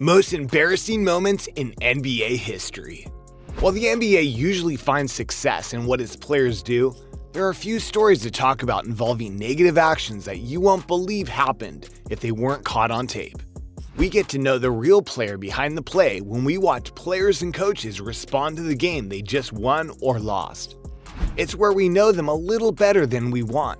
Most embarrassing moments in NBA history. While the NBA usually finds success in what its players do, there are a few stories to talk about involving negative actions that you won't believe happened if they weren't caught on tape. We get to know the real player behind the play when we watch players and coaches respond to the game they just won or lost. It's where we know them a little better than we want.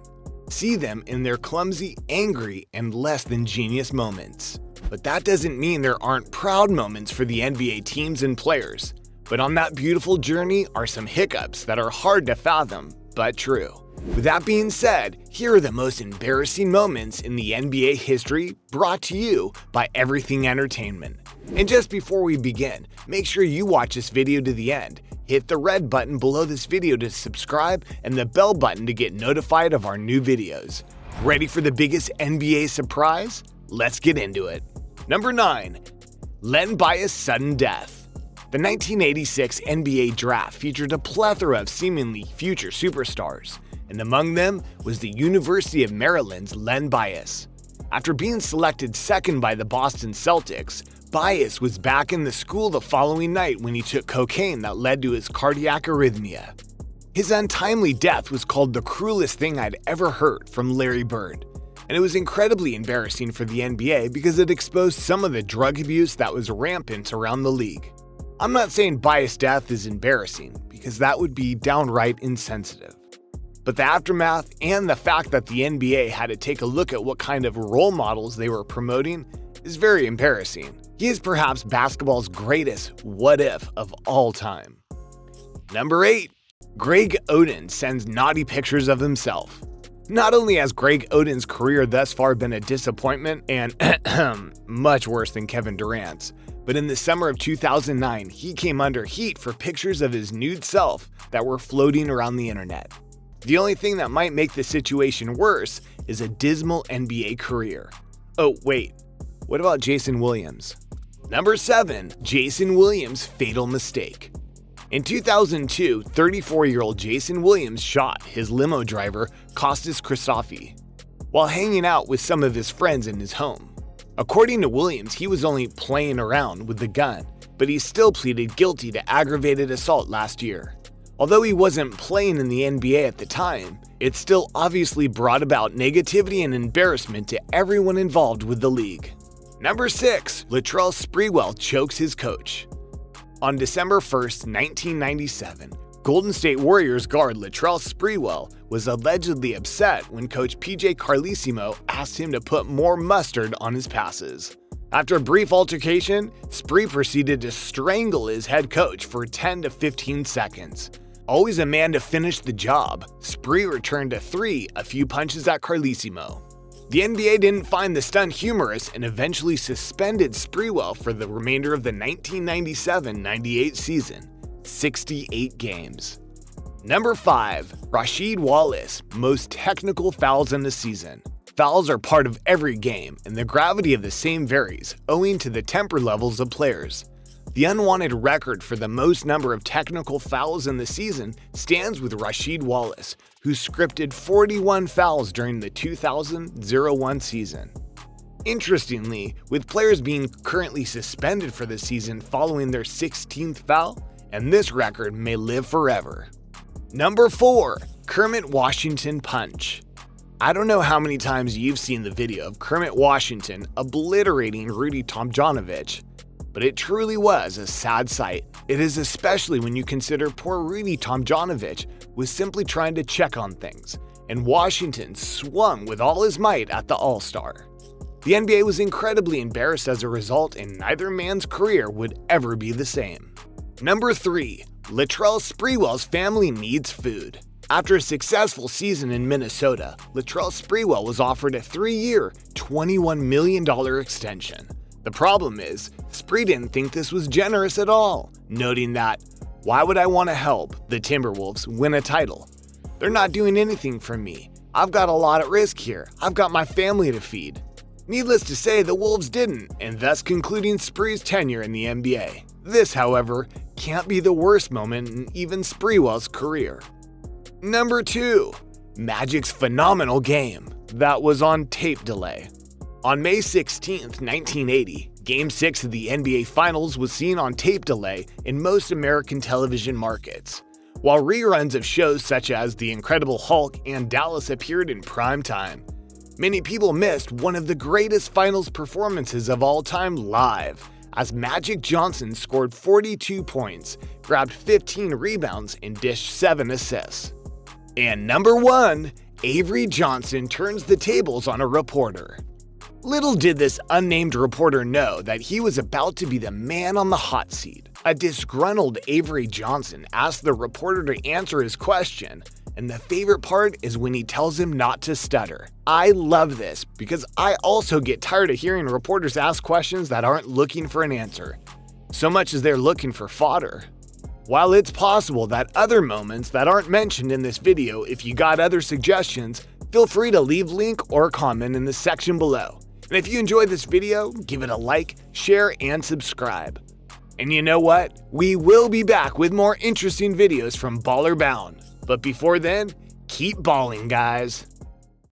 See them in their clumsy, angry, and less than genius moments. But that doesn't mean there aren't proud moments for the NBA teams and players. But on that beautiful journey are some hiccups that are hard to fathom, but true. With that being said, here are the most embarrassing moments in the NBA history, brought to you by Everything Entertainment. And just before we begin, make sure you watch this video to the end. Hit the red button below this video to subscribe and the bell button to get notified of our new videos. Ready for the biggest NBA surprise? Let's get into it. Number 9. Len Bias' sudden death. The 1986 NBA draft featured a plethora of seemingly future superstars, and among them was the University of Maryland's Len Bias. After being selected second by the Boston Celtics, Bias was back in the school the following night when he took cocaine that led to his cardiac arrhythmia. His untimely death was called the cruelest thing I'd ever heard from Larry Bird. And it was incredibly embarrassing for the NBA because it exposed some of the drug abuse that was rampant around the league. I'm not saying Bias' death is embarrassing, because that would be downright insensitive. But the aftermath and the fact that the NBA had to take a look at what kind of role models they were promoting is very embarrassing. He is perhaps basketball's greatest what if of all time. Number 8. Greg Oden sends naughty pictures of himself. Not only has Greg Oden's career thus far been a disappointment and much worse than Kevin Durant's, but in the summer of 2009, he came under heat for pictures of his nude self that were floating around the internet. The only thing that might make the situation worse is a dismal NBA career. Oh wait, what about Jason Williams? Number 7. Jason Williams' fatal mistake. In 2002, 34-year-old Jason Williams shot his limo driver, Kostas Kristofi, while hanging out with some of his friends in his home. According to Williams, he was only playing around with the gun, but he still pleaded guilty to aggravated assault last year. Although he wasn't playing in the NBA at the time, it still obviously brought about negativity and embarrassment to everyone involved with the league. Number 6. Latrell Sprewell chokes his coach. On December 1, 1997, Golden State Warriors guard Latrell Sprewell was allegedly upset when coach PJ Carlesimo asked him to put more mustard on his passes. After a brief altercation, Spree proceeded to strangle his head coach for 10 to 15 seconds. Always a man to finish the job, Spree returned a 3 a few punches at Carlesimo. The NBA didn't find the stunt humorous and eventually suspended Sprewell for the remainder of the 1997-98 season, 68 games. Number 5. Rasheed Wallace, most technical fouls in the season. Fouls are part of every game, and the gravity of the same varies, owing to the temper levels of players. The unwanted record for the most number of technical fouls in the season stands with Rasheed Wallace, who scripted 41 fouls during the 2000-01 season. Interestingly, with players being currently suspended for the season following their 16th foul, and this record may live forever. Number 4. Kermit Washington punch. I don't know how many times you've seen the video of Kermit Washington obliterating Rudy Tomjanovich, but it truly was a sad sight. It is especially when you consider poor Rudy Tomjanovich was simply trying to check on things, and Washington swung with all his might at the All-Star. The NBA was incredibly embarrassed as a result, and neither man's career would ever be the same. Number 3. Latrell Sprewell's family needs food. After a successful season in Minnesota, Latrell Sprewell was offered a 3-year, $21 million extension. The problem is, Spree didn't think this was generous at all, noting that, "Why would I want to help the Timberwolves win a title? They're not doing anything for me. I've got a lot at risk here. I've got my family to feed." Needless to say, the Wolves didn't, and thus concluding Spree's tenure in the NBA. This, however, can't be the worst moment in even Sprewell's career. Number 2. Magic's phenomenal game that was on tape delay. On May 16, 1980, Game 6 of the NBA Finals was seen on tape delay in most American television markets, while reruns of shows such as The Incredible Hulk and Dallas appeared in prime time. Many people missed one of the greatest finals performances of all time live, as Magic Johnson scored 42 points, grabbed 15 rebounds, and dished 7 assists. And number 1, Avery Johnson turns the tables on a reporter. Little did this unnamed reporter know that he was about to be the man on the hot seat. A disgruntled Avery Johnson asked the reporter to answer his question, and the favorite part is when he tells him not to stutter. I love this because I also get tired of hearing reporters ask questions that aren't looking for an answer, so much as they're looking for fodder. While it's possible that other moments that aren't mentioned in this video, if you got other suggestions, feel free to leave a link or comment in the section below. And if you enjoyed this video, give it a like, share, and subscribe. And you know what? We will be back with more interesting videos from Baller Bound. But before then, keep balling, guys.